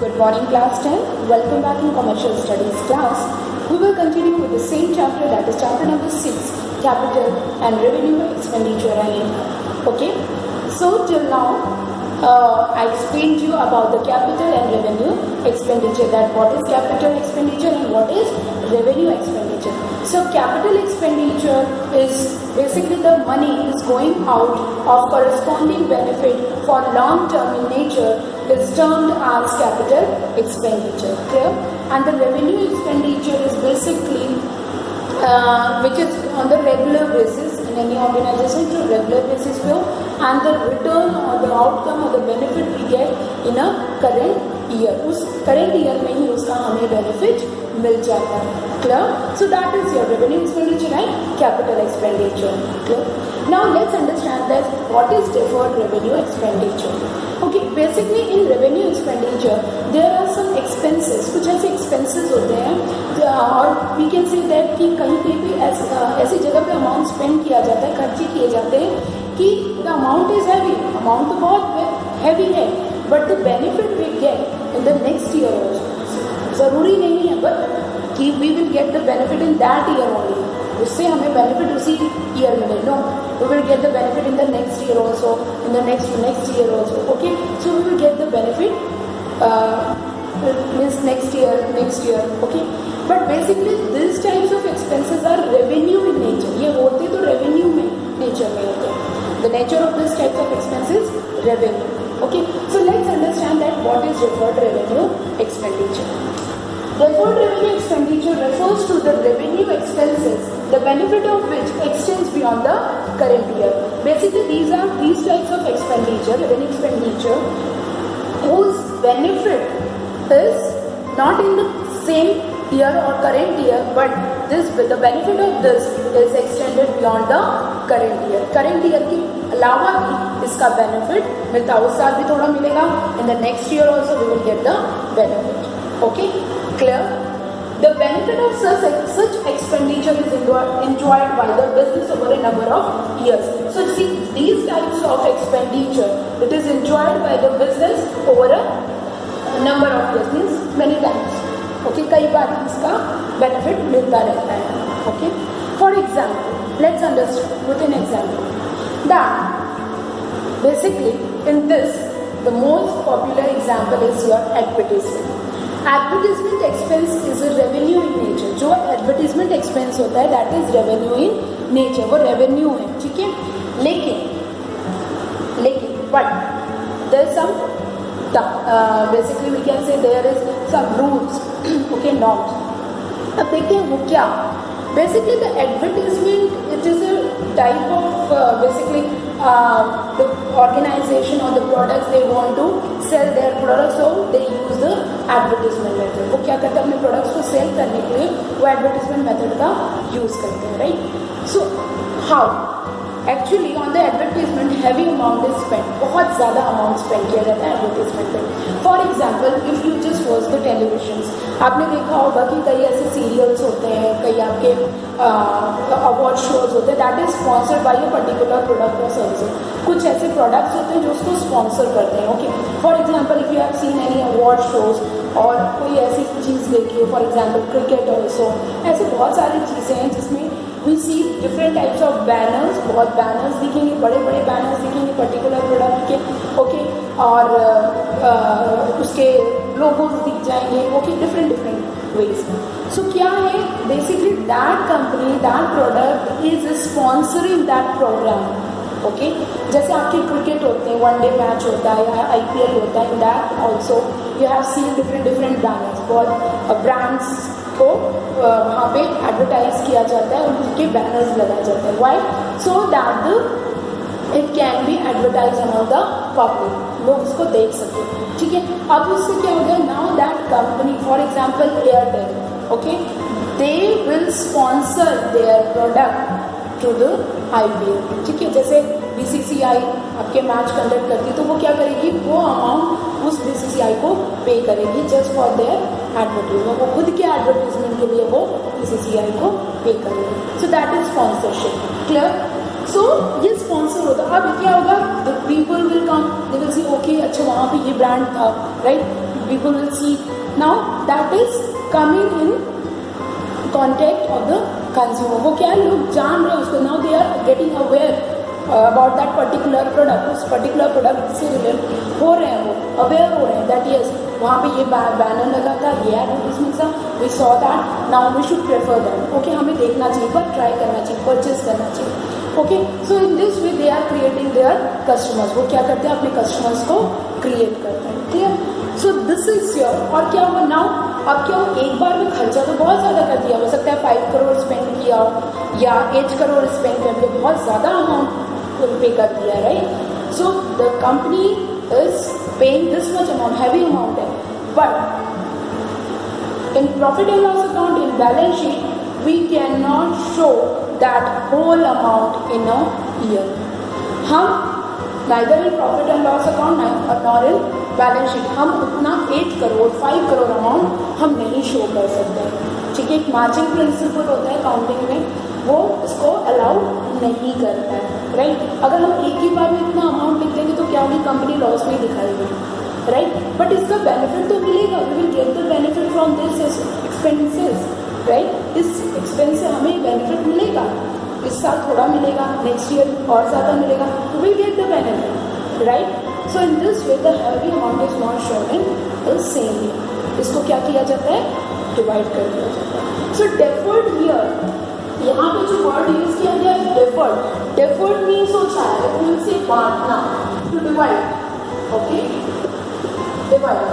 Good morning class 10. Welcome back in commercial studies class. We will continue with the same chapter, that is chapter number 6, capital and revenue, expenditure and income. Okay. So till now I explained you about the capital and revenue expenditure, that what is capital expenditure and what is revenue expenditure. So capital expenditure is basically the money is going out of corresponding benefit for long term in nature is termed as capital expenditure. Clear? And the revenue expenditure is basically which is on the regular basis in any organization to regular basis flow, and the return or the outcome or the benefit we get in a current year. उस current year में ही उसका हमें benefit मिल जाता है. Clear? So that is your revenue expenditure and capital expenditure. Clear? Now let's understand that what is deferred revenue expenditure. Okay, basically in revenue expenditure there are some expenses. कुछ ऐसे expenses होते हैं और we can say that कि कहीं पे भी ऐसी जगह पे amount spend किया जाता है, खर्चे किए जाते हैं कि the amount is heavy, amount तो बहुत heavy है, but the benefit we get in the next year also. ज़रूरी नहीं है but कि we will get the benefit in that year only. उससे हमें benefit उसी year मिले. No, we will get the benefit in the next year also, in the next year also. Okay, so we will get the benefit means next year. Okay, but basically these types of expenses are revenue in nature. ये होते तो revenue में nature में होते हैं. The nature of this type of expenses revenue. Okay, so let's understand that what is deferred revenue expenditure. Deferred revenue expenditure refers to the revenue expenses, the benefit of which extends beyond the current year. Basically, these types of expenditure, revenue expenditure, whose benefit is not in the same year or current year, but the benefit of this is extended beyond the current year. Current year के अलावा भी इसका benefit मिलता है. उस साल भी थोड़ा मिलेगा. In the next year also we will get the benefit. Okay, clear? The benefit of such expenditure is enjoyed by the business over a number of years. So see, these types of expenditure, it is enjoyed by the business over a number of years, means many times. Okay, कई बार इसका benefit मिलता रहता है. Okay, for example, let's understand with an example that basically in this the most popular example is your advertisement. Advertisement expense is a revenue in nature. जो advertisement expense होता है that is revenue in nature. वो revenue है, ठीक है. लेकिन but there is some basically we can say there is some rules. Okay, norms. अब देखते हैं वो क्या. Basically the advertisement, it is a type of basically the organization or the products they want to sell their products, so they use the advertisement method. वो क्या करते हैं अपने products को sell करने के लिए वो advertisement method का use करते हैं, right? So how? Actually on the advertisement heavy amount is spent. बहुत ज़्यादा amount spend किया जाता है advertisement पे. For example, if you just watch the televisions, आपने देखा होगा कि कई ऐसे सीरियल्स होते हैं, कई आपके अवार्ड शोज होते हैं that is sponsored by a particular product और सर्विस. कुछ ऐसे प्रोडक्ट्स होते हैं जो उसको स्पॉन्सर करते हैं. Okay, for example if you have seen any award shows और कोई ऐसी चीज़ देखी हो, फॉर एग्जांपल क्रिकेट ऑल्सो, ऐसे बहुत सारी चीज़ें हैं जिसमें we see different types of banners. बहुत बैनर्स दिखेंगे, बड़े बड़े बैनर्स दिखेंगे पर्टिकुलर प्रोडक्ट के. ओके, और उसके लोगोज दिख जाएंगे. Okay, different ways. सो क्या है basically that company that product is sponsoring that program. Okay, जैसे आपके क्रिकेट होते हैं, वनडे मैच होता है या IPL होता है, that also you have seen different banners. बहुत ब्रांड्स को वहाँ पे एडवर्टाइज किया जाता है और उनके बैनर्स लगाए जाते हैं. Why? So that it can be advertise among the public, लोग उसको देख सकें. ठीक है, अब उससे क्या हो गया, now that company for example Airtel, okay, they will sponsor their product to the IPL. ठीक है, जैसे BCCI आपके मैच कंडक्ट करती है तो वो क्या करेगी, वो अमाउंट उस BCCI को पे करेगी जस्ट फॉर देयर एडवर्टीजमेंट. वो खुद के एडवर्टीजमेंट के लिए वो BCCI को पे करेगी. So that is sponsorship. Clear? So ये स्पॉन्सर होता. अब क्या होगा, the people will come, they will see okay, अच्छा वहाँ पे ये ब्रांड था, right. people will see. Now that is coming in contact of the consumer. वो क्या है, लोग जान रहे हैं उसको. Now they are getting aware about that particular product. उस particular product से रिलेट हो रहे हैं, वो अवेयर हो रहे हैं that yes, वहाँ पे ये बैनर लगा था, ये एडवर्टाइजमेंट था, we saw that, now we should prefer that. Okay, हमें देखना चाहिए, पर ट्राई करना चाहिए, परचेज करना चाहिए. Okay, so in this way they are creating their customers. वो क्या करते हैं, अपने customers को create करते हैं. Clear? So this is your. और क्या हुआ now, अब क्या हो, एक बार में खर्चा तो बहुत ज़्यादा कर दिया. हो सकता है 5 करोड़ स्पेंड किया या 8 करोड़ स्पेंड कर दिया, बहुत ज़्यादा अमाउंट पे कर दिया, right. So the company is paying this much amount, heavy amount है. But in profit and loss account, in balance sheet, we can not show that whole amount in a year. हम neither in profit and loss account nor in balance sheet हम उतना 8 crore 5 crore amount हम नहीं show कर सकते. ठीक है, एक मार्जिन प्रिंसिपल होता है काउंटिंग में, वो इसको अलाउ नहीं करता है, राइट. अगर हम एक ही बार में इतना अमाउंट लिख देंगे तो क्या होगी, कंपनी लॉस में दिखाएगी, राइट. बट इसका बेनिफिट तो मिलेगा, we will get the benefit from this expenses, right. इस एक्सपेंस से हमें बेनिफिट मिलेगा, इस साल थोड़ा मिलेगा, नेक्स्ट ईयर और ज़्यादा मिलेगा, we will get the benefit, right. So in this way the heavy amount is not shown in the same year. इसको क्या किया जाता है, डिवाइड कर दिया जाता है. सो डेफर्ड ईयर, यहाँ पे जो वर्ड यूज किया गया है डेफर्ड, डेफर्ड मीन्स होता है फूल से बांटना, to divide. Okay, divide,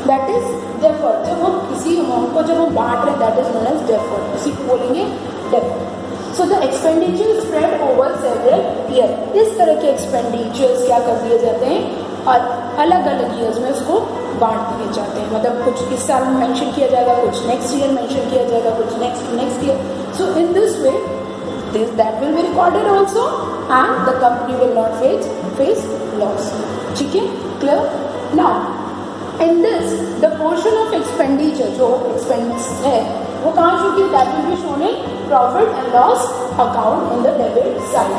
that is deferred. जब हम किसी अमाउंट को जब हम बांट रहे हैं, that is known as deferred, उसी को बोलेंगे deferred. So the expenditure spread over several year. इस तरह के एक्सपेंडिचर्स क्या कर दिए जाते हैं, और अलग अलग ईयर्स में उसको बांट दिए जाते हैं. मतलब कुछ इस साल मेंशन किया जाएगा, कुछ नेक्स्ट ईयर मेंशन किया जाएगा, कुछ next year. So in this way that will be recorded also and the company will not face loss. ठीक है, clear? Now in this the portion of expenditure जो expense है वो कहाँ शो की, that will be shown in profit and loss account in the debit side.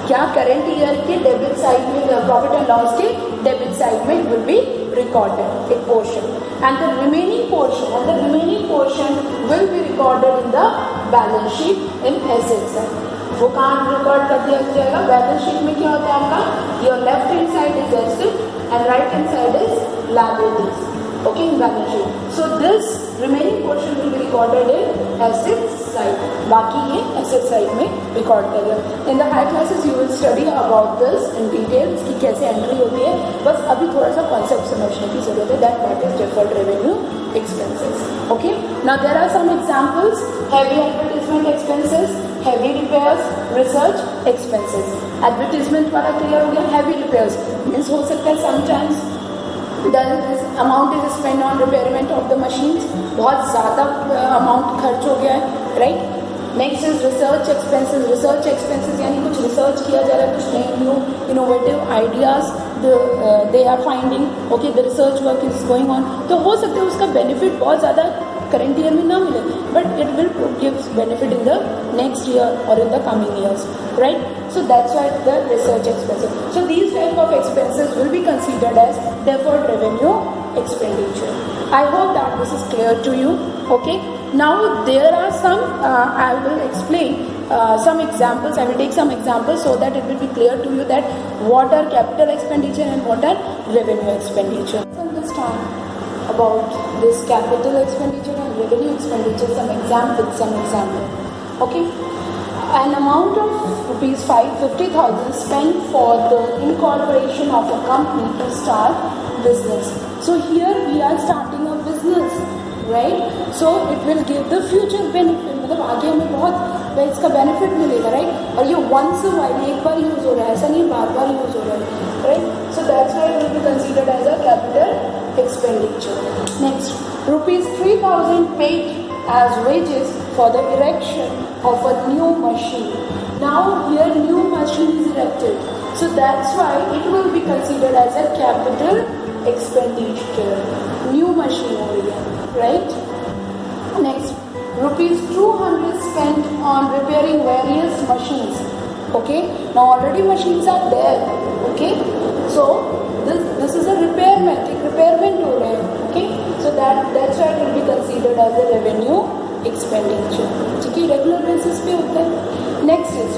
क्या current year के debit side में, प्रॉफिट एंड लॉस के डेबिट साइड में will be recorded a portion and the remaining portion will be recorded in the balance sheet in assets side. वो कहाँ record कर दिया जाएगा, बैलेंस शीट में. क्या होता है आपका, your left hand side is asset and right hand side is liabilities. Okay, in balance sheet. So this remaining portion will be recorded in asset side. बाकी ये एसेट साइड में रिकॉर्ड करेगा. In the high classes you will study about this in detail कि कैसे entry होती है. बस अभी थोड़ा सा कॉन्सेप्ट समझने की जरूरत है, that what is deferred revenue expenses. Okay, now there are some examples: heavy advertisement expenses, heavy repairs, research expenses. Advertisement वाला clear हो गया. Heavy repairs means हो सकता है sometimes the amount is spent on repairment of the machines, बहुत ज़्यादा amount खर्च हो गया है, right? Next is research expenses. Research expenses यानी कुछ रिसर्च किया जा रहा है, कुछ नए new innovative ideas they are finding. Okay, the research work is going on. तो हो सकता है उसका बेनिफिट बहुत ज़्यादा करंट ईयर में ना मिले, but it will gives benefit in the next year और in the coming years, right. So that's why the research expenses. So these type of expenses will be considered as deferred revenue expenditure. I hope that this is clear to you. Okay. Now there are some. I will explain some examples. I will take some examples so that it will be clear to you that what are capital expenditure and what are revenue expenditure. Let's understand about this capital expenditure and revenue expenditure. Some example. Okay. An amount of rupees 50,000 spent for the incorporation of a company to start business. So here we are starting a business, right? So it will give the future benefit. मतलब आगे हमें बहुत इसका benefit मिलेगा, right. और ये once a while एक बार use हो रहा है, ऐसा नहीं बार यूज हो रहा है, right. So that's why it will be considered as a capital expenditure. Next, rupees 3,000 paid as wages for the erection of a new machine. Now here new machine is erected, so that's why it will be considered as a capital expenditure. New machine over here, right? Next, rupees 200 spent on repairing various machines. Okay, now already machines are there. Okay, so this is a repairment, एक repairment हो रहा है, okay? So that's why it will be considered as a revenue expenditure, ठीक है? Regular basis पे होता है. Next is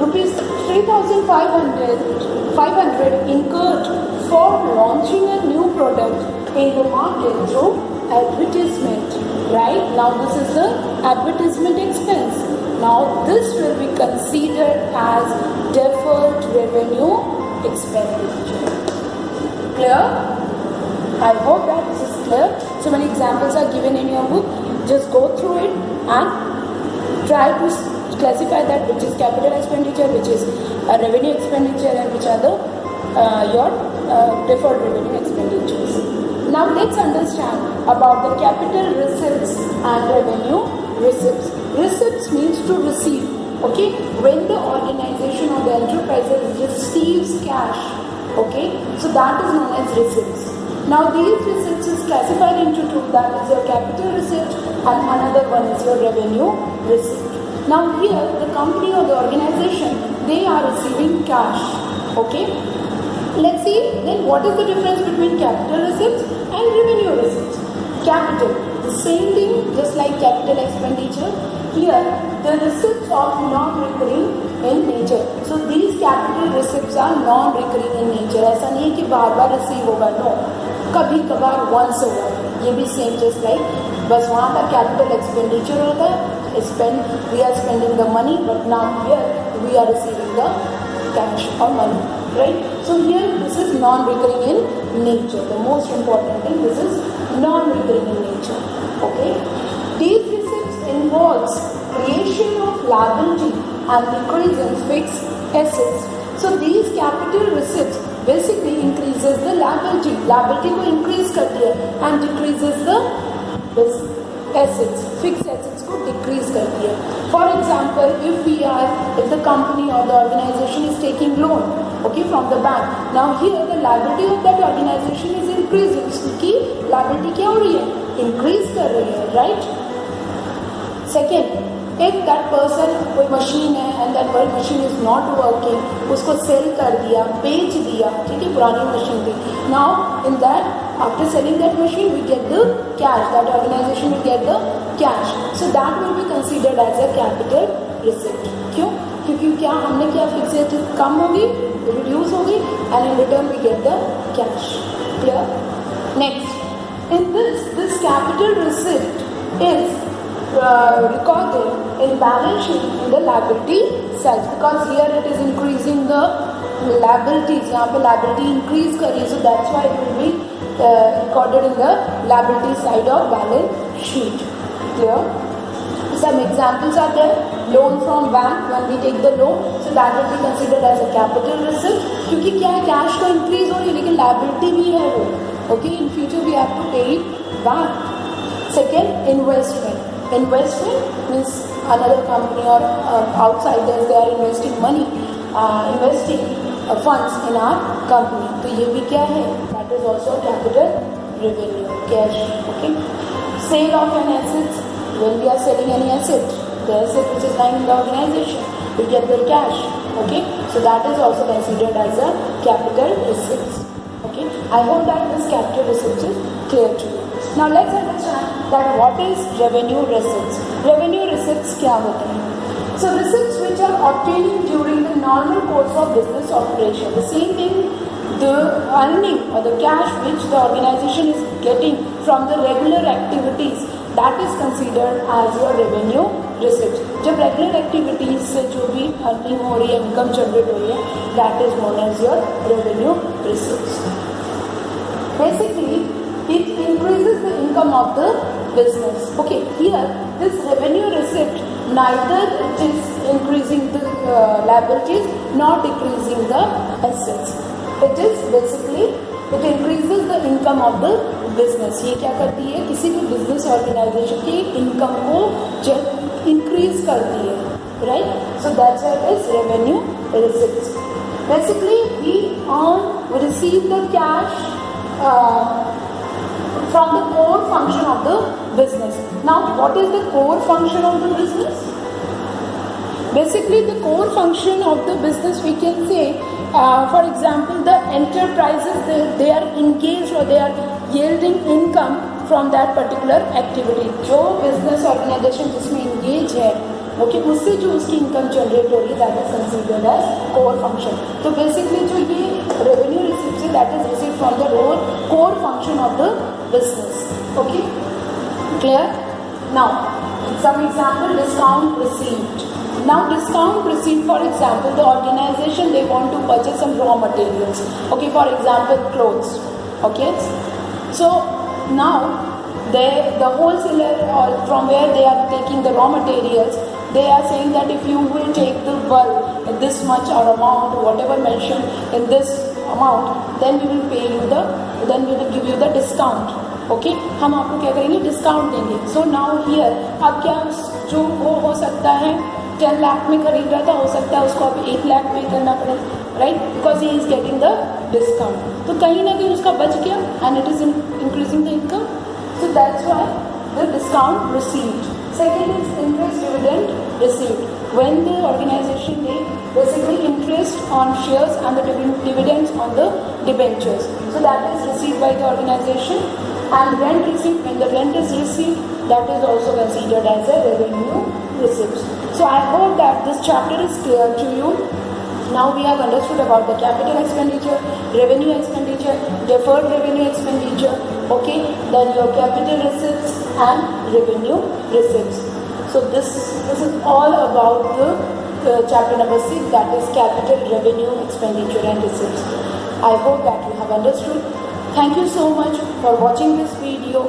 rupees 3,500 incurred for launching a new product in the market through advertisement, right? Now this is the advertisement expense. Now this will be considered as deferred revenue expenditure. Clear? I hope that this is clear. So many examples are given in your book. Just go through it and try to classify that which is capital expenditure, which is a revenue expenditure, and which are the your deferred revenue expenditures. Now let's understand about the capital receipts and revenue receipts. Receipts means to receive. Okay, when the organization or the enterprise receives cash, okay, so that is known as receipts. Now these receipts is classified into two. That is your capital receipt and another one is your revenue receipt. Now here the company or the organization, they are receiving cash. Okay, let's see then what is the difference between capital receipts and revenue receipts. Capital, the same thing, just like capital expenditure. Here the receipts are non-recurring in nature. So these capital receipts are non-recurring in nature. ऐसा नहीं है कि बार-बार receive होगा, no. कभी कभार once a while. ये भी same just like, बस वहाँ पर capital expenditure होता है. We are spending the money, but now here we are receiving the cash or money, right? So here this is non-recurring in nature. The most important thing, this is non-recurring in nature. Okay. These receipts involves creation of liability and decrease in fixed assets. So these capital receipts basically increases the liability. Liability को increase कर दिया and decreases the assets. Fixed assets को decrease कर दिया. For example, if the company or the organization is taking loan, okay, from the bank. Now here the liability of that organization is increasing. उसकी liability क्या हो रही है? Increase कर रही है, right? Second, if that person कोई machine है and that machine is not working, उसको sell कर दिया, बेच दिया, ठीक है, पुरानी machine थी. Now in that, after selling that machine, we get the cash. That organization will get the cash. So that will be considered as a capital receipt. क्यों? क्योंकि क्या हमने क्या fixed assets कम होगी, reduce होगी, and in return we get the cash. Clear? Next, in this capital receipt is recorded in balance sheet in the liability side, because here it is increasing the liabilities. यहाँ पे liability increase करी, so that's why it will be recorded in the liability side of balance sheet. Clear? Some examples are there. Loan from bank, when we take the loan, so that will be considered as a capital receipt. क्योंकि क्या है, cash तो increase हो रही है लेकिन liability भी है वो. Okay, in future we have to pay it back. Second, investment. Investment means another company or outsiders, they are investing money, investing funds in our company. तो ये भी क्या है? That is also capital revenue, cash. Okay. Sale of an asset. When we are selling any asset, the asset which is lying in the organization, we get the cash. Okay. So that is also considered as a capital receipts. Okay. I hope that this capital receipts is clear to you. Now let's understand that what is revenue receipts. Revenue receipts क्या होते हैं? So receipts which are obtained during the normal course of business operation. The same thing, the earning or the cash which the organization is getting from the regular activities, that is considered as your revenue receipts. जब regular activities से जो भी earning हो रही है, income generate हो रही है, that is known as your revenue receipts. Basically, it increases the income of the business. Okay, here this revenue receipt, neither it is increasing the liabilities nor decreasing the assets. It is basically, it increases the income of the business. ये क्या करती है? किसी भी business organization की income को increase करती है, right? So that's why it is revenue receipts. Basically, we receive the cash from the core function of the business. Now, what is the core function of the business? Basically, the core function of the business, we can say, For example, the enterprises, they are engaged or they are yielding income from that particular activity. जो business organization जिसमें engage है, okay, उससे जो उसकी income generate हो रही है, that is considered as core function. तो बेसिकली जो ये रेवेन्यू रिसीव्ड है, that is received from the core function of the business. Okay, clear? Now some example, discount received. Now discount received, for example, the organization, they want to purchase some raw materials. Okay, for example, clothes. Okay, so now the wholesaler, or from where they are taking the raw materials, they are saying that if you will take the bulk this much or amount, whatever mentioned in this amount, then we will pay you then we will give you the discount. Okay, हम आपको क्या करेंगे, discount देंगे. So now here अब क्या, जो वो हो सकता है 10 लाख में खरीद रहा था, हो सकता है उसको अब 1 लाख पे करना पड़े, right, because he is getting the discount. तो कहीं ना कहीं उसका बच गया and it is increasing the income. So that's why the discount received. Second is interest dividend received. When the organization, they basically interest on shares and the dividends on the debentures. So that is received by the organization. And rent received, when the rent is received, that is also considered as a revenue received. So I hope that this chapter is clear to you. Now we have understood about the capital expenditure, revenue expenditure, deferred revenue expenditure, okay, then your capital receipts and revenue receipts. So this is all about the chapter number 6, that is capital, revenue, expenditure and receipts. I hope that you have understood. Thank you so much for watching this video.